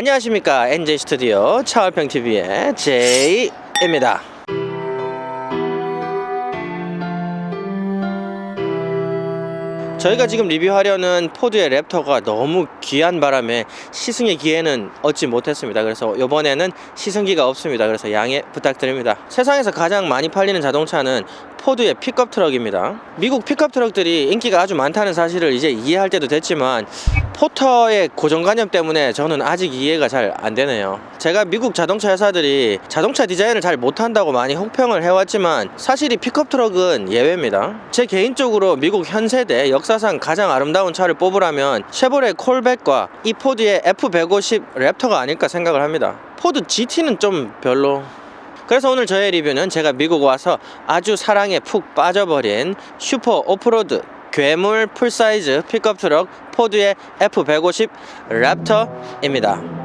안녕하십니까, NJ 스튜디오 차월평TV의 제이입니다. 저희가 지금 리뷰하려는 포드의 랩터가 너무 귀한 바람에 시승의 기회는 얻지 못했습니다. 그래서 이번에는 시승기가 없습니다. 그래서 양해 부탁드립니다. 세상에서 가장 많이 팔리는 자동차는 포드의 픽업 트럭입니다. 미국 픽업 트럭들이 인기가 아주 많다는 사실을 이제 이해할 때도 됐지만 포터의 고정관념 때문에 저는 아직 이해가 잘 안 되네요. 제가 미국 자동차 회사들이 자동차 디자인을 잘 못한다고 많이 혹평을 해왔지만 사실 이 픽업 트럭은 예외입니다. 제 개인적으로 미국 현 세대 역사상 가장 아름다운 차를 뽑으라면 쉐보레 콜백과 이 포드의 F150 랩터가 아닐까 생각을 합니다. 포드 GT는 좀 별로. 그래서 오늘 저의 리뷰는 제가 미국 와서 아주 사랑에 푹 빠져버린 슈퍼 오프로드 괴물 풀사이즈 픽업 트럭 포드의 F150 랩터입니다.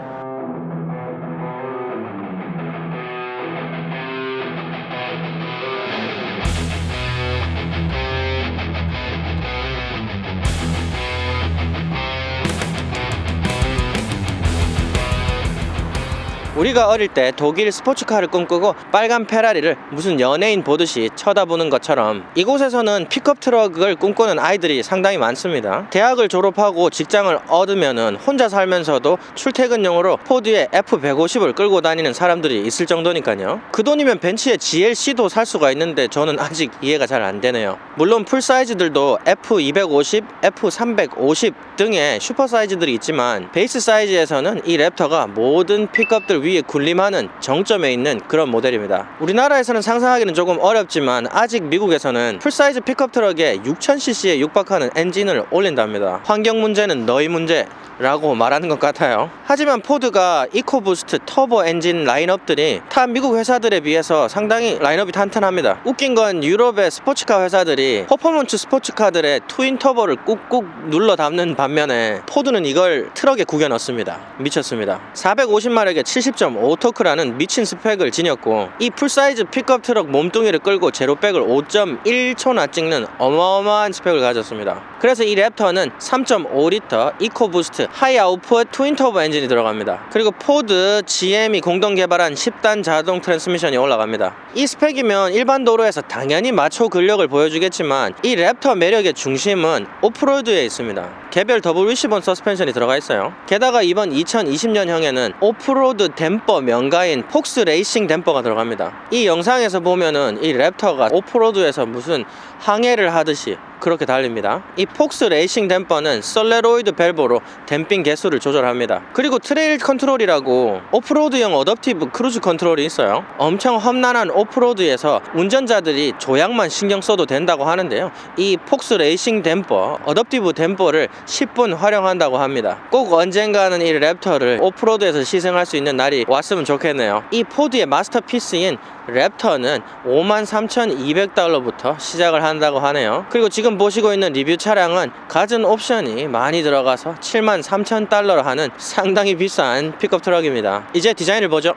우리가 어릴 때 독일 스포츠카를 꿈꾸고 빨간 페라리를 무슨 연예인 보듯이 쳐다보는 것처럼 이곳에서는 픽업 트럭을 꿈꾸는 아이들이 상당히 많습니다. 대학을 졸업하고 직장을 얻으면은 혼자 살면서도 출퇴근용으로 포드의 F150을 끌고 다니는 사람들이 있을 정도니까요. 그 돈이면 벤츠의 GLC도 살 수가 있는데 저는 아직 이해가 잘 안 되네요. 물론 풀사이즈들도 F250, F350 등의 슈퍼 사이즈들이 있지만 베이스 사이즈에서는 이 랩터가 모든 픽업들 위에 군림하는 정점에 있는 그런 모델입니다. 우리나라에서는 상상하기는 조금 어렵지만 아직 미국에서는 풀사이즈 픽업 트럭에 6000cc에 육박하는 엔진을 올린답니다. 환경 문제는 너희 문제라고 말하는 것 같아요. 하지만 포드가 이코부스트 터보 엔진 라인업들이 타 미국 회사들에 비해서 상당히 라인업이 탄탄합니다. 웃긴 건 유럽의 스포츠카 회사들이 퍼포먼스 스포츠카들의 트윈 터보를 꾹꾹 눌러 담는 반면에 포드는 이걸 트럭에 구겨 넣습니다. 미쳤습니다. 450마력의 70.5 토크라는 미친 스펙을 지녔고 이 풀사이즈 픽업 트럭 몸뚱이를 끌고 제로백을 5.1초나 찍는 어마어마한 스펙을 가졌습니다. 그래서 이 랩터는 3.5리터 이코부스트 하이 아웃풋 트윈 터보 엔진이 들어갑니다. 그리고 포드, GM이 공동 개발한 10단 자동 트랜스미션이 올라갑니다. 이 스펙이면 일반 도로에서 당연히 마초 근력을 보여주겠지만 이 랩터 매력의 중심은 오프로드에 있습니다. 개별 더블 위시본 서스펜션이 들어가 있어요. 게다가 이번 2020년형에는 오프로드 댐퍼 명가인 폭스 레이싱 댐퍼가 들어갑니다. 이 영상에서 보면은 이 랩터가 오프로드에서 무슨 항해를 하듯이 그렇게 달립니다. 이 폭스 레이싱 댐퍼는 솔레로이드 밸브로 댐핑 개수를 조절합니다. 그리고 트레일 컨트롤이라고 오프로드용 어댑티브 크루즈 컨트롤이 있어요. 엄청 험난한 오프로드에서 운전자들이 조향만 신경 써도 된다고 하는데요. 이 폭스 레이싱 댐퍼, 어댑티브 댐퍼를 10분 활용한다고 합니다. 꼭 언젠가는 이 랩터를 오프로드에서 시승할 수 있는 날이 왔으면 좋겠네요. 이 포드의 마스터피스인 랩터는 53,200달러부터 시작을 한다고 하네요. 그리고 지금 보시고 있는 리뷰 차량은 갖은 옵션이 많이 들어가서 73,000달러를 하는 상당히 비싼 픽업 트럭입니다. 이제 디자인을 보죠.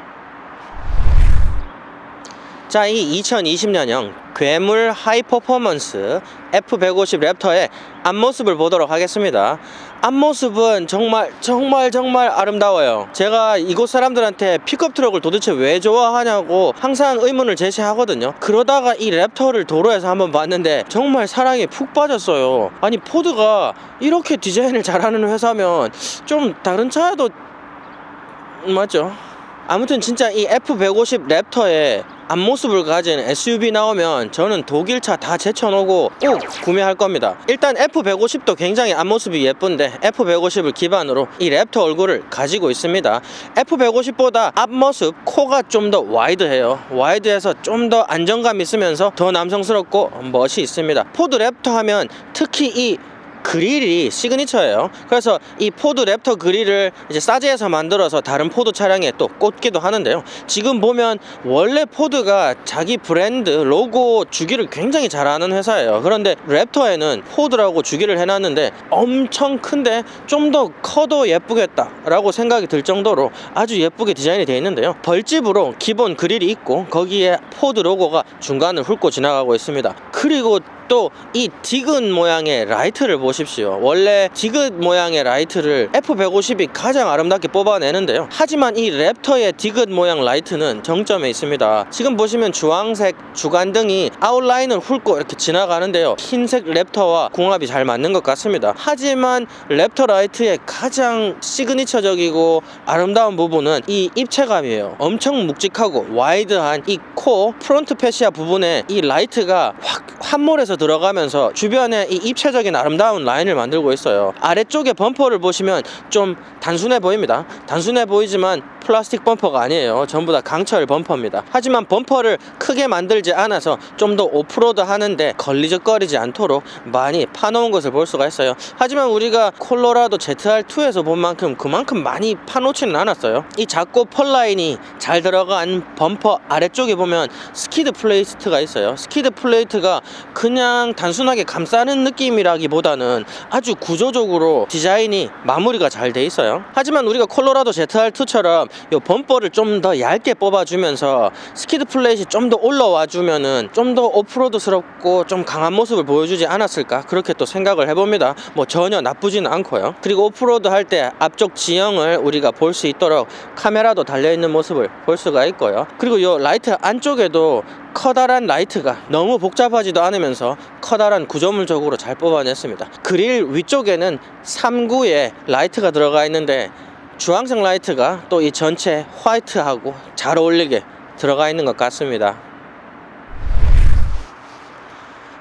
자, 이 2020년형 괴물 하이 퍼포먼스 F150 랩터의 앞모습을 보도록 하겠습니다. 앞모습은 정말 아름다워요. 제가 이곳 사람들한테 픽업 트럭을 도대체 왜 좋아하냐고 항상 의문을 제시하거든요. 그러다가 이 랩터를 도로에서 한번 봤는데 정말 사랑에 푹 빠졌어요. 아니, 포드가 이렇게 디자인을 잘하는 회사면 좀 다른 차도 맞죠? 아무튼 진짜 이 F150 랩터의 앞모습을 가진 SUV 나오면 저는 독일차 다 제쳐놓고 꼭 구매할 겁니다. 일단 F150도 굉장히 앞모습이 예쁜데 F150을 기반으로 이 랩터 얼굴을 가지고 있습니다. F150보다 앞모습 코가 좀 더 와이드해요. 와이드해서 좀 더 안정감 있으면서 더 남성스럽고 멋이 있습니다. 포드 랩터 하면 특히 이 그릴이 시그니처예요. 그래서 이 포드 랩터 그릴을 이제 싸제에서 만들어서 다른 포드 차량에 또 꽂기도 하는데요. 지금 보면 원래 포드가 자기 브랜드 로고 주기를 굉장히 잘하는 회사예요. 그런데 랩터에는 포드라고 주기를 해놨는데 엄청 큰데 좀 더 커도 예쁘겠다 라고 생각이 들 정도로 아주 예쁘게 디자인이 되어 있는데요. 벌집으로 기본 그릴이 있고 거기에 포드 로고가 중간을 훑고 지나가고 있습니다. 그리고 또 이 디귿 모양의 라이트를 보십시오. 원래 디귿 모양의 라이트를 F150이 가장 아름답게 뽑아내는데요. 하지만 이 랩터의 디귿 모양 라이트는 정점에 있습니다. 지금 보시면 주황색 주간등이 아웃라인을 훑고 이렇게 지나가는데요. 흰색 랩터와 궁합이 잘 맞는 것 같습니다. 하지만 랩터 라이트의 가장 시그니처적이고 아름다운 부분은 이 입체감이에요. 엄청 묵직하고 와이드한 이 코 프론트 패시아 부분에 이 라이트가 확 함몰해서 들어가면서 주변에 이 입체적인 아름다운 라인을 만들고 있어요. 아래쪽에 범퍼를 보시면 좀 단순해 보입니다. 단순해 보이지만 플라스틱 범퍼가 아니에요. 전부 다 강철 범퍼입니다. 하지만 범퍼를 크게 만들지 않아서 좀 더 오프로드 하는데 걸리적거리지 않도록 많이 파놓은 것을 볼 수가 있어요. 하지만 우리가 콜로라도 ZR2에서 본 만큼 그만큼 많이 파놓지는 않았어요. 이 작고 펄라인이 잘 들어간 범퍼 아래쪽에 보면 스키드 플레이트가 있어요. 스키드 플레이트가 그냥 단순하게 감싸는 느낌이라기보다는 아주 구조적으로 디자인이 마무리가 잘 돼 있어요. 하지만 우리가 콜로라도 ZR2처럼 이 범퍼를 좀 더 얇게 뽑아주면서 스키드 플레이트이 좀 더 올라와 주면은 좀 더 오프로드스럽고 좀 강한 모습을 보여주지 않았을까, 그렇게 또 생각을 해봅니다. 뭐 전혀 나쁘지는 않고요. 그리고 오프로드 할 때 앞쪽 지형을 우리가 볼 수 있도록 카메라도 달려있는 모습을 볼 수가 있고요. 그리고 이 라이트 안쪽에도 커다란 라이트가 너무 복잡하지도 않으면서 커다란 구조물적으로 잘 뽑아냈습니다. 그릴 위쪽에는 3구의 라이트가 들어가 있는데 주황색 라이트가 또 이 전체 화이트하고 잘 어울리게 들어가 있는 것 같습니다.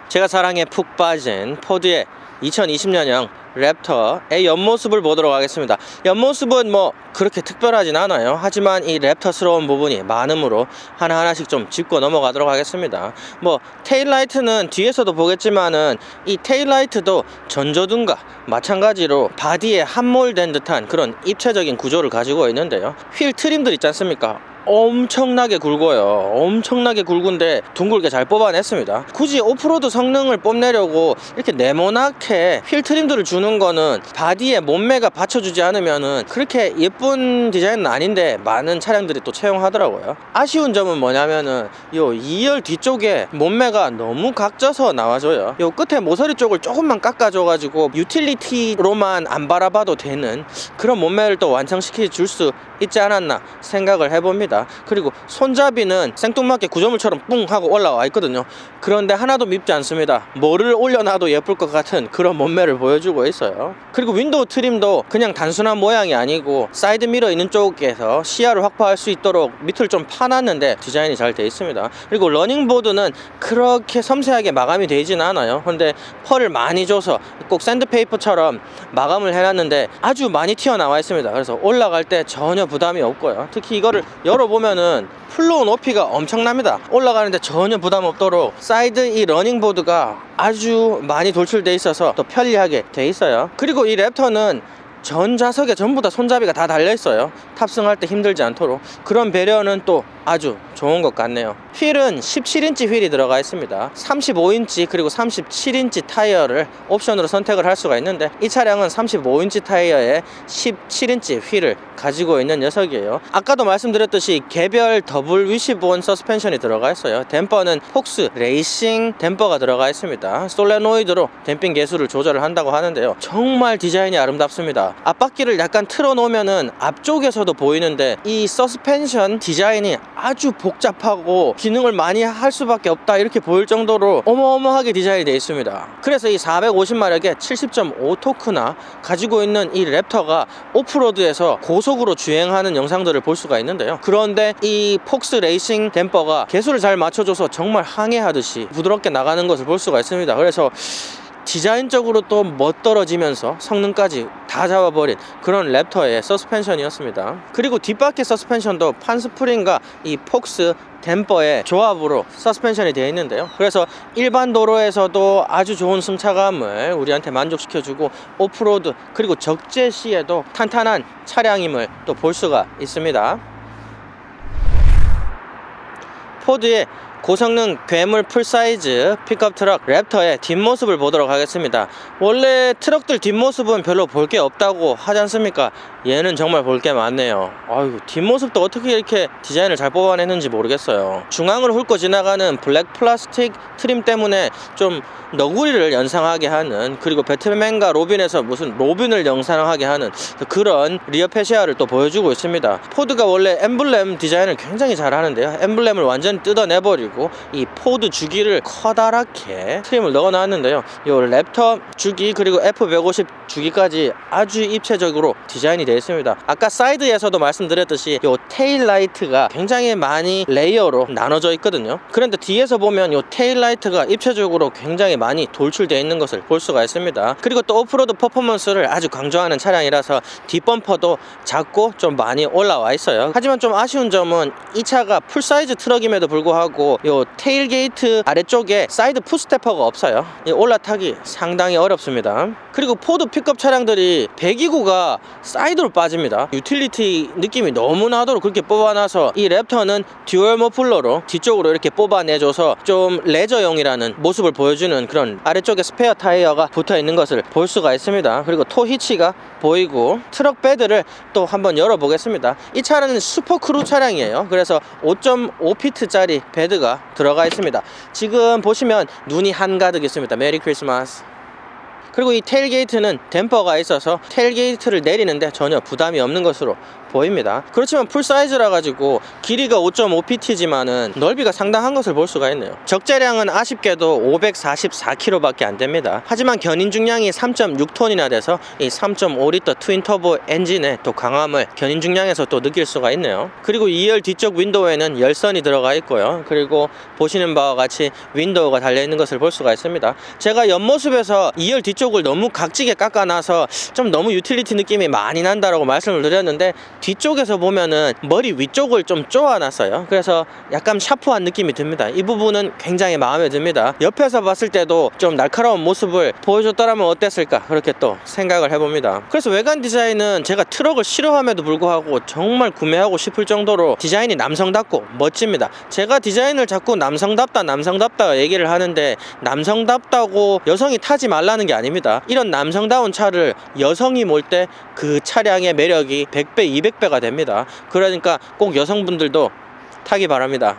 제가 사랑에 푹 빠진 포드의 2020년형 랩터의 옆모습을 보도록 하겠습니다. 옆모습은 뭐 그렇게 특별하진 않아요. 하지만 이 랩터스러운 부분이 많으므로 하나하나씩 좀 짚고 넘어가도록 하겠습니다. 뭐 테일라이트는 뒤에서도 보겠지만은 이 테일라이트도 전조등과 마찬가지로 바디에 함몰된 듯한 그런 입체적인 구조를 가지고 있는데요. 휠 트림들 있지 않습니까? 엄청나게 굵어요. 엄청나게 굵은데 둥글게 잘 뽑아냈습니다. 굳이 오프로드 성능을 뽐내려고 이렇게 네모나게 휠 트림들을 주는 거는 바디에 몸매가 받쳐주지 않으면은 그렇게 예쁜 디자인은 아닌데 많은 차량들이 또 채용하더라고요. 아쉬운 점은 뭐냐면은 요 2열 뒤쪽에 몸매가 너무 각져서 나와줘요. 요 끝에 모서리 쪽을 조금만 깎아줘가지고 유틸리티로만 안 바라봐도 되는 그런 몸매를 또 완성시켜 줄 수 있지 않았나 생각을 해봅니다. 그리고 손잡이는 생뚱맞게 구조물처럼 뿡 하고 올라와 있거든요. 그런데 하나도 밉지 않습니다. 뭐를 올려놔도 예쁠 것 같은 그런 몸매를 보여주고 있어요. 그리고 윈도우 트림도 그냥 단순한 모양이 아니고 사이드 미러 있는 쪽에서 시야를 확보할 수 있도록 밑을 좀 파놨는데 디자인이 잘 돼 있습니다. 그리고 러닝보드는 그렇게 섬세하게 마감이 되지는 않아요. 근데 펄을 많이 줘서 꼭 샌드페이퍼처럼 마감을 해놨는데 아주 많이 튀어나와 있습니다. 그래서 올라갈 때 전혀 부담이 없고요. 특히 이거를 열어보면은 플로우 높이가 엄청납니다. 올라가는데 전혀 부담 없도록 사이드 이 러닝보드가 아주 많이 돌출돼 있어서 더 편리하게 돼 있어요. 그리고 이 랩터는 전 좌석에 전부 다 손잡이가 다 달려있어요. 탑승할 때 힘들지 않도록. 그런 배려는 또 아주 좋은 것 같네요. 휠은 17인치 휠이 들어가 있습니다. 35인치 그리고 37인치 타이어를 옵션으로 선택을 할 수가 있는데 이 차량은 35인치 타이어에 17인치 휠을 가지고 있는 녀석이에요. 아까도 말씀드렸듯이 개별 더블 위시본 서스펜션이 들어가 있어요. 댐퍼는 폭스 레이싱 댐퍼가 들어가 있습니다. 솔레노이드로 댐핑 계수를 조절을 한다고 하는데요. 정말 디자인이 아름답습니다. 앞바퀴를 약간 틀어놓으면은 앞쪽에서도 보이는데 이 서스펜션 디자인이 아주 복잡하고 기능을 많이 할 수밖에 없다 이렇게 보일 정도로 어마어마하게 디자인이 되어 있습니다. 그래서 이 450마력의 70.5 토크나 가지고 있는 이 랩터가 오프로드에서 고속으로 주행하는 영상들을 볼 수가 있는데요. 그런데 이 폭스 레이싱 댐퍼가 계수를 잘 맞춰줘서 정말 항해하듯이 부드럽게 나가는 것을 볼 수가 있습니다. 그래서 디자인적으로 또 멋떨어지면서 성능까지 다 잡아버린 그런 랩터의 서스펜션이었습니다. 그리고 뒷바퀴 서스펜션도 판스프링과 이 폭스 댐퍼의 조합으로 서스펜션이 되어 있는데요. 그래서 일반 도로에서도 아주 좋은 승차감을 우리한테 만족시켜주고 오프로드 그리고 적재 시에도 탄탄한 차량임을 또 볼 수가 있습니다. 포드의 고성능 괴물 풀사이즈 픽업 트럭 랩터의 뒷모습을 보도록 하겠습니다. 원래 트럭들 뒷모습은 별로 볼 게 없다고 하지 않습니까? 얘는 정말 볼 게 많네요. 아이고, 뒷모습도 어떻게 이렇게 디자인을 잘 뽑아냈는지 모르겠어요. 중앙을 훑고 지나가는 블랙 플라스틱 트림 때문에 좀 너구리를 연상하게 하는, 그리고 배트맨과 로빈에서 무슨 로빈을 연상하게 하는 그런 리어 패시아를 또 보여주고 있습니다. 포드가 원래 엠블렘 디자인을 굉장히 잘 하는데요, 엠블렘을 완전히 뜯어내버리고 이 포드 주기를 커다랗게 트림을 넣어놨는데요, 이 랩터 주기 그리고 F150 주기까지 아주 입체적으로 디자인이 되어 있습니다. 아까 사이드에서도 말씀드렸듯이 이 테일 라이트가 굉장히 많이 레이어로 나눠져 있거든요. 그런데 뒤에서 보면 이 테일 라이트가 입체적으로 굉장히 많이 돌출되어 있는 것을 볼 수가 있습니다. 그리고 또 오프로드 퍼포먼스를 아주 강조하는 차량이라서 뒷범퍼도 작고 좀 많이 올라와 있어요. 하지만 좀 아쉬운 점은 이 차가 풀사이즈 트럭임에도 불구하고 이 테일게이트 아래쪽에 사이드 풋스테퍼가 없어요. 이 올라타기 상당히 어렵습니다. 그리고 포드 픽업 차량들이 배기구가 사이드로 빠집니다. 유틸리티 느낌이 너무 나도록 그렇게 뽑아놔서 이 랩터는 듀얼 머플러로 뒤쪽으로 이렇게 뽑아내줘서 좀 레저용이라는 모습을 보여주는 그런 아래쪽에 스페어 타이어가 붙어있는 것을 볼 수가 있습니다. 그리고 토 히치가 보이고, 트럭 베드를 또 한번 열어보겠습니다. 이 차는 슈퍼크루 차량이에요. 그래서 5.5피트짜리 베드가 들어가 있습니다. 지금 보시면 눈이 한가득 있습니다. 메리 크리스마스. 그리고 이 테일게이트는 댐퍼가 있어서 테일게이트를 내리는데 전혀 부담이 없는 것으로 보입니다. 그렇지만 풀사이즈라 가지고 길이가 5.5pt지만은 넓이가 상당한 것을 볼 수가 있네요. 적재량은 아쉽게도 544kg 밖에 안 됩니다. 하지만 견인 중량이 3.6톤이나 돼서 이 3.5L 트윈 터보 엔진의 또 강함을 견인 중량에서 또 느낄 수가 있네요. 그리고 2열 뒤쪽 윈도우에는 열선이 들어가 있고요. 그리고 보시는 바와 같이 윈도우가 달려 있는 것을 볼 수가 있습니다. 제가 옆모습에서 2열 뒤쪽을 너무 각지게 깎아놔서 좀 너무 유틸리티 느낌이 많이 난다라고 말씀을 드렸는데, 뒤쪽에서 보면은 머리 위쪽을 좀 쪼아놨어요. 그래서 약간 샤프한 느낌이 듭니다. 이 부분은 굉장히 마음에 듭니다. 옆에서 봤을 때도 좀 날카로운 모습을 보여줬더라면 어땠을까, 그렇게 또 생각을 해봅니다. 그래서 외관 디자인은 제가 트럭을 싫어함에도 불구하고 정말 구매하고 싶을 정도로 디자인이 남성답고 멋집니다. 제가 디자인을 자꾸 남성답다 얘기를 하는데, 남성답다고 여성이 타지 말라는 게 아닙니다. 이런 남성다운 차를 여성이 몰 때 그 차량의 매력이 100배 200배가 됩니다. 그러니까 꼭 여성분들도 타기 바랍니다.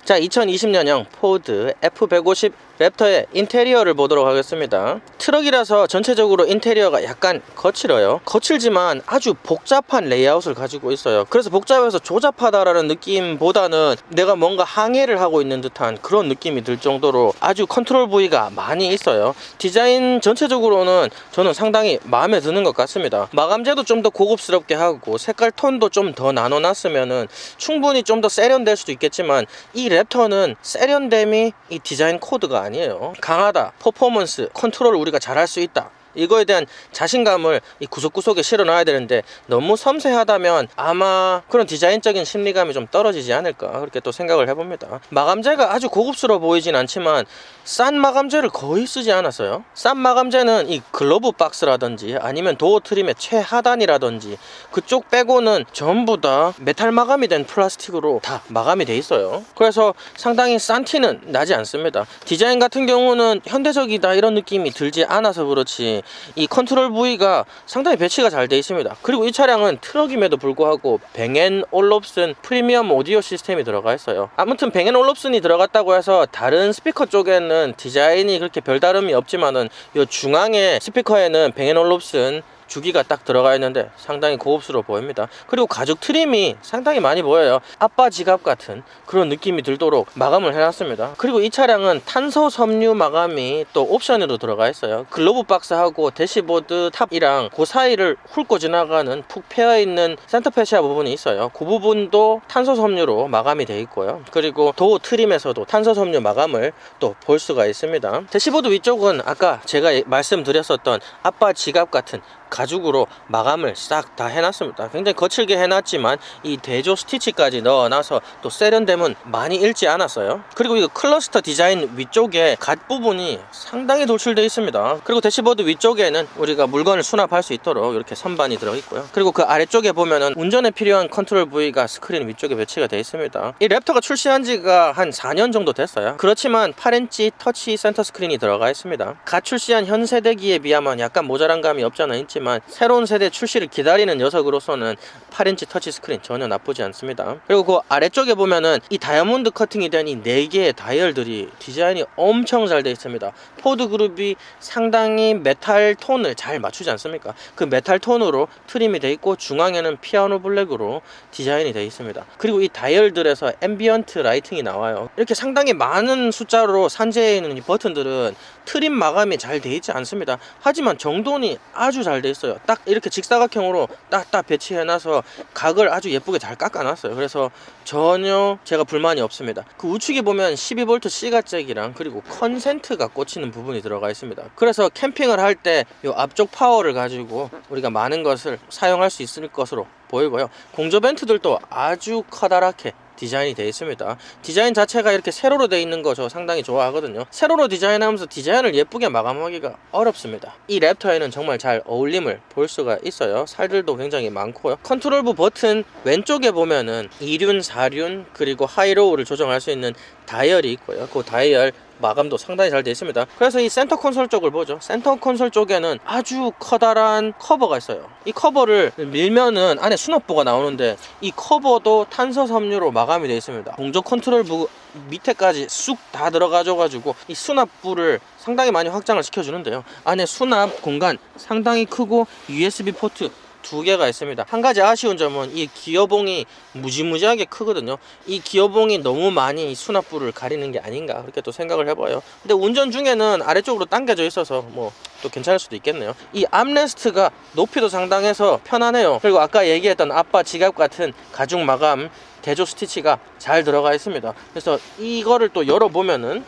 자, 2020년형 포드 F150 랩터의 인테리어를 보도록 하겠습니다. 트럭이라서 전체적으로 인테리어가 약간 거칠어요. 거칠지만 아주 복잡한 레이아웃을 가지고 있어요. 그래서 복잡해서 조잡하다라는 느낌보다는 내가 뭔가 항해를 하고 있는 듯한 그런 느낌이 들 정도로 아주 컨트롤 부위가 많이 있어요. 디자인 전체적으로는 저는 상당히 마음에 드는 것 같습니다. 마감재도 좀 더 고급스럽게 하고 색깔 톤도 좀 더 나눠놨으면은 충분히 좀 더 세련될 수도 있겠지만, 이 랩터는 세련됨이 이 디자인 코드가 아니에요. 강하다, 퍼포먼스, 컨트롤을 우리가 잘할 수 있다, 이거에 대한 자신감을 이 구석구석에 실어놔야 되는데, 너무 섬세하다면 아마 그런 디자인적인 심리감이 좀 떨어지지 않을까, 그렇게 또 생각을 해봅니다. 마감재가 아주 고급스러워 보이진 않지만 싼 마감재를 거의 쓰지 않았어요. 싼 마감재는 이 글러브 박스라든지 아니면 도어 트림의 최하단이라든지 그쪽 빼고는 전부 다 메탈 마감이 된 플라스틱으로 다 마감이 돼 있어요. 그래서 상당히 싼 티는 나지 않습니다. 디자인 같은 경우는 현대적이다 이런 느낌이 들지 않아서 그렇지 이 컨트롤 부위가 상당히 배치가 잘 되어 있습니다. 그리고 이 차량은 트럭임에도 불구하고 뱅 앤 올롭슨 프리미엄 오디오 시스템이 들어가 있어요. 아무튼 뱅 앤 올롭슨이 들어갔다고 해서 다른 스피커 쪽에는 디자인이 그렇게 별다름이 없지만은 이 중앙의 스피커에는 뱅 앤 올롭슨 주기가 딱 들어가 있는데 상당히 고급스러워 보입니다. 그리고 가죽 트림이 상당히 많이 보여요. 아빠 지갑 같은 그런 느낌이 들도록 마감을 해놨습니다. 그리고 이 차량은 탄소 섬유 마감이 또 옵션으로 들어가 있어요. 글로브 박스하고 대시보드 탑이랑 그 사이를 훑고 지나가는 푹 패여있는 센터페시아 부분이 있어요. 그 부분도 탄소 섬유로 마감이 되어 있고요. 그리고 도어 트림에서도 탄소 섬유 마감을 또 볼 수가 있습니다. 대시보드 위쪽은 아까 제가 말씀드렸었던 아빠 지갑 같은 가죽으로 마감을 싹 다 해놨습니다. 굉장히 거칠게 해놨지만 이 대조 스티치까지 넣어놔서 또 세련됨은 많이 잃지 않았어요. 그리고 이거 클러스터 디자인 위쪽에 갓 부분이 상당히 돌출되어 있습니다. 그리고 대시보드 위쪽에는 우리가 물건을 수납할 수 있도록 이렇게 선반이 들어있고요. 그리고 그 아래쪽에 보면은 운전에 필요한 컨트롤 부위가 스크린 위쪽에 배치가 되어 있습니다. 이 랩터가 출시한 지가 한 4년 정도 됐어요. 그렇지만 8인치 터치 센터 스크린이 들어가 있습니다. 갓 출시한 현 세대기에 비하면 약간 모자란 감이 없잖아 있지만 새로운 세대 출시를 기다리는 녀석으로서는 8인치 터치 스크린 전혀 나쁘지 않습니다. 그리고 그 아래쪽에 보면은 이 다이아몬드 커팅이 된 이 4개의 다이얼들이 디자인이 엄청 잘 되어 있습니다. 포드 그룹이 상당히 메탈 톤을 잘 맞추지 않습니까? 그 메탈 톤으로 트림이 되어 있고 중앙에는 피아노 블랙으로 디자인이 되어 있습니다. 그리고 이 다이얼들에서 앰비언트 라이팅이 나와요. 이렇게 상당히 많은 숫자로 산재해 있는 이 버튼들은 트림 마감이 잘 되어 있지 않습니다. 하지만 정돈이 아주 잘 되어 있어요. 딱 이렇게 직사각형으로 딱딱 배치해놔서 각을 아주 예쁘게 잘 깎아놨어요. 그래서 전혀 제가 불만이 없습니다. 그 우측에 보면 12V C가잭이랑 그리고 컨센트가 꽂히는 부분이 들어가 있습니다. 그래서 캠핑을 할 때 이 앞쪽 파워를 가지고 우리가 많은 것을 사용할 수 있을 것으로 보이고요. 공조 벤트들도 아주 커다랗게 디자인이 되어 있습니다. 디자인 자체가 이렇게 세로로 되어 있는 거 저 상당히 좋아하거든요. 세로로 디자인하면서 디자인을 예쁘게 마감하기가 어렵습니다. 이 랩터에는 정말 잘 어울림을 볼 수가 있어요. 살들도 굉장히 많고요. 컨트롤부 버튼 왼쪽에 보면은 2륜, 4륜 그리고 하이로우를 조정할 수 있는 다이얼이 있고요. 그 다이얼 마감도 상당히 잘 되어 있습니다. 그래서 이 센터 콘솔 쪽을 보죠. 센터 콘솔 쪽에는 아주 커다란 커버가 있어요. 이 커버를 밀면은 안에 수납부가 나오는데 이 커버도 탄소 섬유로 마감이 되어 있습니다. 공조 컨트롤부 밑에까지 쑥 다 들어가줘가지고 이 수납부를 상당히 많이 확장을 시켜주는데요. 안에 수납 공간 상당히 크고 USB 포트 2개가 있습니다. 한 가지 아쉬운 점은 이 기어봉이 무지무지하게 크거든요. 이 기어봉이 너무 많이 수납부를 가리는 게 아닌가 그렇게 또 생각을 해봐요. 근데 운전 중에는 아래쪽으로 당겨져 있어서 뭐 또 괜찮을 수도 있겠네요. 이 암레스트가 높이도 상당해서 편하네요. 그리고 아까 얘기했던 아빠 지갑 같은 가죽 마감 대조 스티치가 잘 들어가 있습니다. 그래서 이거를 또 열어보면은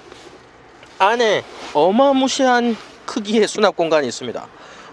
안에 어마무시한 크기의 수납 공간이 있습니다.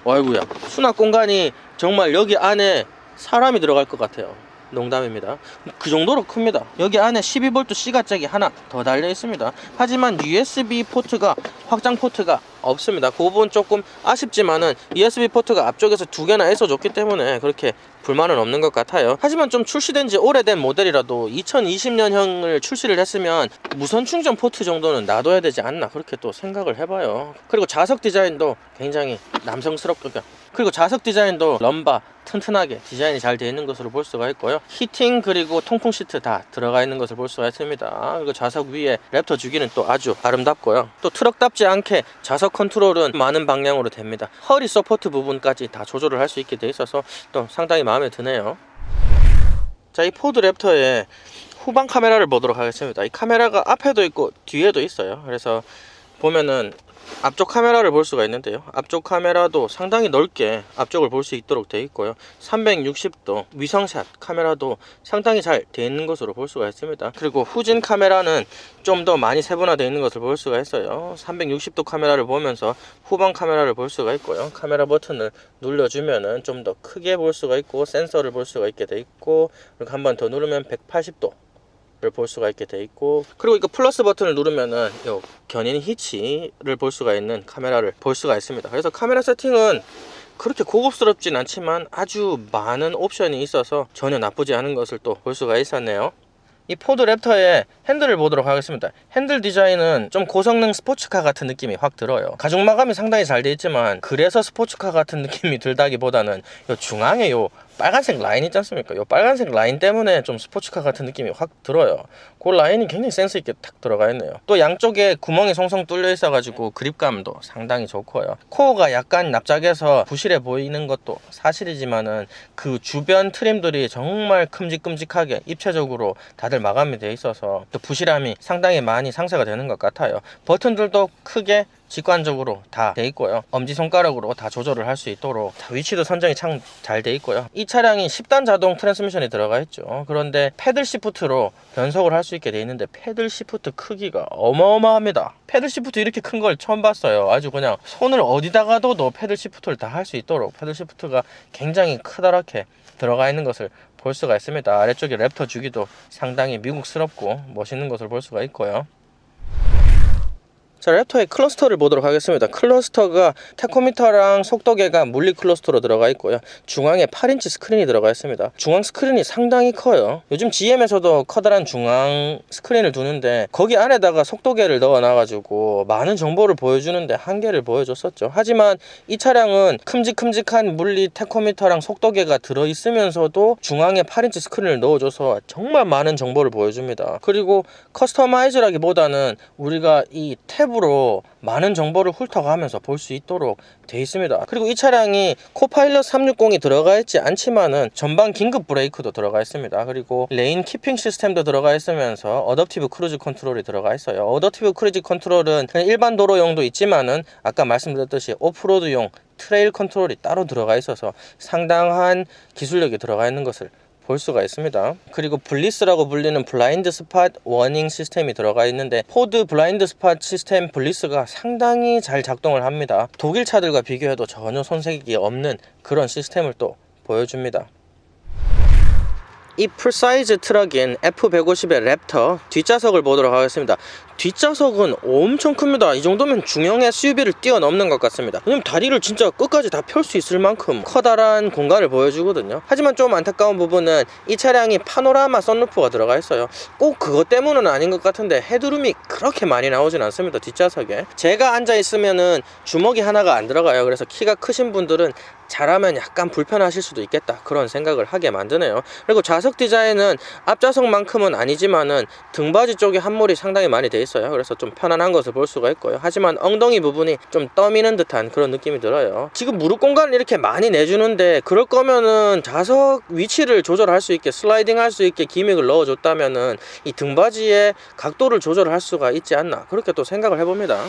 아이고야, 수납 공간이 정말 여기 안에 사람이 들어갈 것 같아요. 농담입니다. 그 정도로 큽니다. 여기 안에 12V C가잭이 하나 더 달려 있습니다. 하지만 USB 포트가 확장 포트가 없습니다. 그 부분 조금 아쉽지만은 USB 포트가 앞쪽에서 2개나 있어줬기 때문에 그렇게 불만은 없는 것 같아요. 하지만 좀 출시된 지 오래된 모델이라도 2020년형을 출시를 했으면 무선 충전 포트 정도는 놔둬야 되지 않나 그렇게 또 생각을 해봐요. 그리고 좌석 디자인도 굉장히 남성스럽고 그리고 좌석 디자인도 럼바 튼튼하게 디자인이 잘 되어 있는 것으로 볼 수가 있고요. 히팅 그리고 통풍 시트 다 들어가 있는 것을 볼 수가 있습니다. 그리고 좌석 위에 랩터 주기는 또 아주 아름답고요. 또 트럭답지 않게 좌석 컨트롤은 많은 방향으로 됩니다. 허리 서포트 부분까지 다 조절을 할 수 있게 되어 있어서 또 상당히 마음에 드네요. 자, 이 포드 랩터의 후방 카메라를 보도록 하겠습니다. 이 카메라가 앞에도 있고 뒤에도 있어요. 그래서 보면은 앞쪽 카메라를 볼 수가 있는데요. 앞쪽 카메라도 상당히 넓게 앞쪽을 볼 수 있도록 되어 있고요. 360도 위성샷 카메라도 상당히 잘 되어 있는 것으로 볼 수가 있습니다. 그리고 후진 카메라는 좀 더 많이 세분화되어 있는 것을 볼 수가 있어요. 360도 카메라를 보면서 후방 카메라를 볼 수가 있고요. 카메라 버튼을 눌러주면은 좀 더 크게 볼 수가 있고 센서를 볼 수가 있게 되어 있고 그리고 한 번 더 누르면 180도 볼 수가 있게 돼 있고 그리고 이거 플러스 버튼을 누르면은 요 견인 히치를 볼 수가 있는 카메라를 볼 수가 있습니다. 그래서 카메라 세팅은 그렇게 고급스럽진 않지만 아주 많은 옵션이 있어서 전혀 나쁘지 않은 것을 또 볼 수가 있었네요. 이 포드 랩터의 핸들을 보도록 하겠습니다. 핸들 디자인은 좀 고성능 스포츠카 같은 느낌이 확 들어요. 가죽 마감이 상당히 잘 되어 있지만 그래서 스포츠카 같은 느낌이 들다기보다는 요 중앙에 요 빨간색 라인 있지 않습니까? 요 빨간색 라인 때문에 좀 스포츠카 같은 느낌이 확 들어요. 그 라인이 굉장히 센스 있게 탁 들어가 있네요. 또 양쪽에 구멍이 송송 뚫려 있어 가지고 그립감도 상당히 좋고요. 코어가 약간 납작해서 부실해 보이는 것도 사실이지만은 그 주변 트림들이 정말 큼직큼직하게 입체적으로 다들 마감이 되어 있어서 또 부실함이 상당히 많이 상쇄가 되는 것 같아요. 버튼들도 크게 직관적으로 다 돼 있고요. 엄지손가락으로 다 조절을 할 수 있도록 다 위치도 선정이 참 잘 돼 있고요. 이 차량이 10단 자동 트랜스미션이 들어가 있죠. 그런데 패들 시프트로 변속을 할 수 있게 돼 있는데 패들 시프트 크기가 어마어마합니다. 패들 시프트 이렇게 큰 걸 처음 봤어요. 아주 그냥 손을 어디다가 둬도 패들 시프트를 다 할 수 있도록 패들 시프트가 굉장히 크다랗게 들어가 있는 것을 볼 수가 있습니다. 아래쪽에 랩터 주기도 상당히 미국스럽고 멋있는 것을 볼 수가 있고요. 자, 랩터의 클러스터를 보도록 하겠습니다. 클러스터가 타코미터랑 속도계가 물리 클러스터로 들어가 있고요. 중앙에 8인치 스크린이 들어가 있습니다. 중앙 스크린이 상당히 커요. 요즘 GM에서도 커다란 중앙 스크린을 두는데 거기 안에다가 속도계를 넣어놔가지고 많은 정보를 보여주는데 한계를 보여줬었죠. 하지만 이 차량은 큼직큼직한 물리 타코미터랑 속도계가 들어있으면서도 중앙에 8인치 스크린을 넣어줘서 정말 많은 정보를 보여줍니다. 그리고 커스터마이즈라기보다는 우리가 이 탭으로 많은 정보를 훑어가면서 볼 수 있도록 되어 있습니다. 그리고 이 차량이 코파일럿 360이 들어가 있지 않지만은 전방 긴급 브레이크도 들어가 있습니다. 그리고 레인 키핑 시스템도 들어가 있으면서 어댑티브 크루즈 컨트롤이 들어가 있어요. 어댑티브 크루즈 컨트롤은 그냥 일반 도로용도 있지만은 아까 말씀드렸듯이 오프로드용 트레일 컨트롤이 따로 들어가 있어서 상당한 기술력이 들어가 있는 것을 볼 수가 있습니다. 그리고 블리스라고 불리는 블라인드 스팟 워닝 시스템이 들어가 있는데 포드 블라인드 스팟 시스템 블리스가 상당히 잘 작동을 합니다. 독일 차들과 비교해도 전혀 손색이 없는 그런 시스템을 또 보여줍니다. 이 풀사이즈 트럭인 F150의 랩터 뒷좌석을 보도록 하겠습니다. 뒷좌석은 엄청 큽니다. 이 정도면 중형 SUV를 뛰어넘는 것 같습니다. 왜냐면 다리를 진짜 끝까지 다 펼 수 있을 만큼 커다란 공간을 보여주거든요. 하지만 좀 안타까운 부분은 이 차량이 파노라마 썬루프가 들어가 있어요. 꼭 그것 때문은 아닌 것 같은데 헤드룸이 그렇게 많이 나오진 않습니다. 뒷좌석에 제가 앉아 있으면은 주먹이 하나가 안 들어가요. 그래서 키가 크신 분들은 잘하면 약간 불편하실 수도 있겠다 그런 생각을 하게 만드네요. 그리고 좌석 디자인은 앞좌석만큼은 아니지만은 등받이 쪽에 함몰이 상당히 많이 돼 있어요. 그래서 좀 편안한 것을 볼 수가 있고요. 하지만 엉덩이 부분이 좀 떠미는 듯한 그런 느낌이 들어요. 지금 무릎 공간을 이렇게 많이 내주는데 그럴 거면은 좌석 위치를 조절할 수 있게 슬라이딩 할 수 있게 기믹을 넣어줬다면은 이 등받이의 각도를 조절할 수가 있지 않나 그렇게 또 생각을 해봅니다.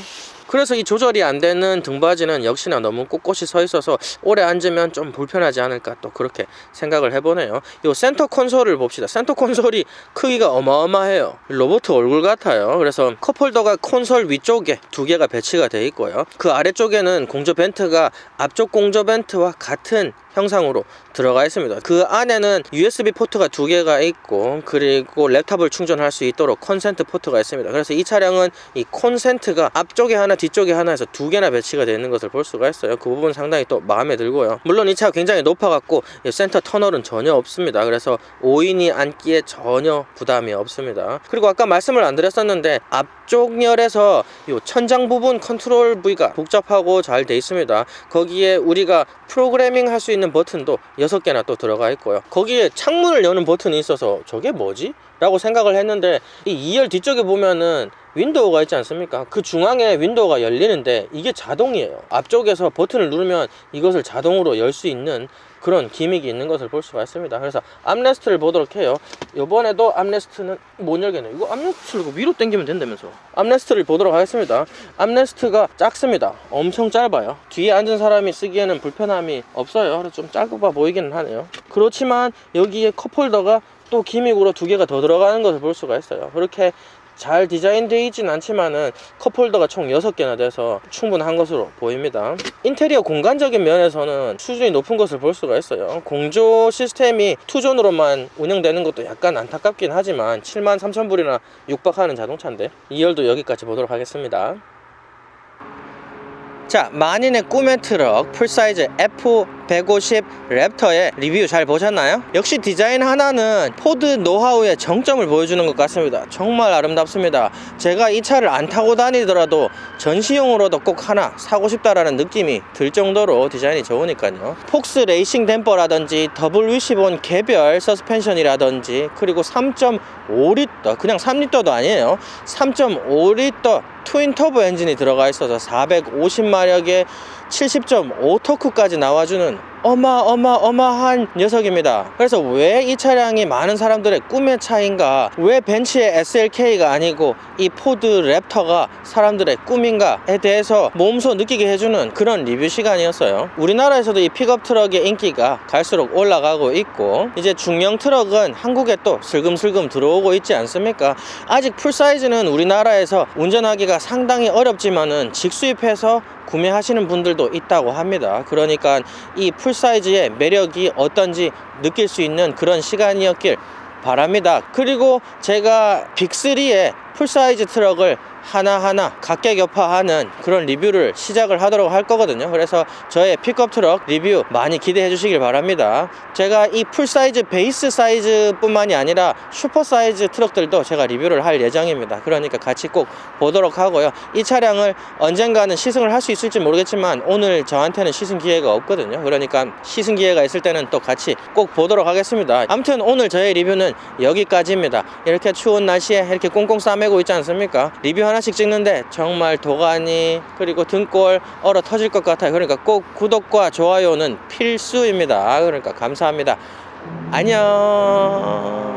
그래서 이 조절이 안 되는 등받이는 역시나 너무 꼿꼿이 서 있어서 오래 앉으면 좀 불편하지 않을까 또 그렇게 생각을 해보네요. 요 센터 콘솔을 봅시다. 센터 콘솔이 크기가 어마어마해요. 로봇 얼굴 같아요. 그래서 컵홀더가 콘솔 위쪽에 두 개가 배치가 되어 있고요. 그 아래쪽에는 공조 벤트가 앞쪽 공조 벤트와 같은 형상으로 들어가 있습니다. 그 안에는 USB 포트가 두 개가 있고 그리고 랩탑을 충전할 수 있도록 콘센트 포트가 있습니다. 그래서 이 차량은 이 콘센트가 앞쪽에 하나 뒤쪽에 하나 해서 두 개나 배치가 되어 있는 것을 볼 수가 있어요. 그 부분 상당히 또 마음에 들고요. 물론 이 차가 굉장히 높아갖고 센터 터널은 전혀 없습니다. 그래서 5인이 앉기에 전혀 부담이 없습니다. 그리고 아까 말씀을 안 드렸었는데 앞쪽 열에서 이 천장 부분 컨트롤 부위가 복잡하고 잘 되어 있습니다. 거기에 우리가 프로그래밍 할 수 있는 버튼도 6개나 또 들어가 있고요. 거기에 창문을 여는 버튼이 있어서 저게 뭐지? 라고 생각을 했는데 이 2열 뒤쪽에 보면은 윈도우가 있지 않습니까? 그 중앙에 윈도우가 열리는데 이게 자동이에요. 앞쪽에서 버튼을 누르면 이것을 자동으로 열 수 있는 그런 기믹이 있는 것을 볼 수가 있습니다. 그래서 암레스트를 보도록 해요. 이번에도 암레스트는 못 열겠네요. 이거 암레스트를 위로 당기면 된다면서. 암레스트를 보도록 하겠습니다. 암레스트가 작습니다. 엄청 짧아요. 뒤에 앉은 사람이 쓰기에는 불편함이 없어요. 그래서 좀 짧아 보이기는 하네요. 그렇지만 여기에 컵홀더가 또 기믹으로 두 개가 더 들어가는 것을 볼 수가 있어요. 그렇게 잘 디자인되어 있진 않지만은 컵홀더가 총 6개나 돼서 충분한 것으로 보입니다. 인테리어 공간적인 면에서는 수준이 높은 것을 볼 수가 있어요. 공조 시스템이 투존으로만 운영되는 것도 약간 안타깝긴 하지만 73,000불이나 육박하는 자동차인데 2열도 여기까지 보도록 하겠습니다. 자, 만인의 꿈의 트럭 풀사이즈 F150 랩터의 리뷰 잘 보셨나요? 역시 디자인 하나는 포드 노하우의 정점을 보여주는 것 같습니다. 정말 아름답습니다. 제가 이 차를 안 타고 다니더라도 전시용으로도 꼭 하나 사고 싶다라는 느낌이 들 정도로 디자인이 좋으니까요. 폭스 레이싱 댐퍼라든지 더블 위시본 개별 서스펜션이라든지 그리고 3.5리터 그냥 3리터도 아니에요. 3.5리터 트윈 터보 엔진이 들어가 있어서 450마력에 70.5 토크까지 나와주는 어마어마한 녀석입니다. 그래서 왜 이 차량이 많은 사람들의 꿈의 차인가, 왜 벤츠의 SLK가 아니고 이 포드 랩터가 사람들의 꿈인가에 대해서 몸소 느끼게 해주는 그런 리뷰 시간이었어요. 우리나라에서도 이 픽업 트럭의 인기가 갈수록 올라가고 있고, 이제 중형 트럭은 한국에 또 슬금슬금 들어오고 있지 않습니까? 아직 풀사이즈는 우리나라에서 운전하기가 상당히 어렵지만은 직수입해서 구매하시는 분들도 있다고 합니다. 그러니까 이 풀사이즈의 매력이 어떤지 느낄 수 있는 그런 시간이었길 바랍니다. 그리고 제가 빅3의 풀사이즈 트럭을 하나하나 각계격파하는 그런 리뷰를 시작을 하도록 할 거거든요. 그래서 저의 픽업 트럭 리뷰 많이 기대해 주시길 바랍니다. 제가 이 풀사이즈 베이스 사이즈 뿐만이 아니라 슈퍼 사이즈 트럭들도 제가 리뷰를 할 예정입니다. 그러니까 같이 꼭 보도록 하고요. 이 차량을 언젠가는 시승을 할 수 있을지 모르겠지만 오늘 저한테는 시승 기회가 없거든요. 그러니까 시승 기회가 있을 때는 또 같이 꼭 보도록 하겠습니다. 아무튼 오늘 저의 리뷰는 여기까지입니다. 이렇게 추운 날씨에 이렇게 꽁꽁 싸매고 있지 않습니까? 리뷰 하나씩 찍는데 정말 도가니 그리고 등골 얼어 터질 것 같아요. 그러니까 꼭 구독과 좋아요는 필수입니다. 그러니까 감사합니다. 안녕.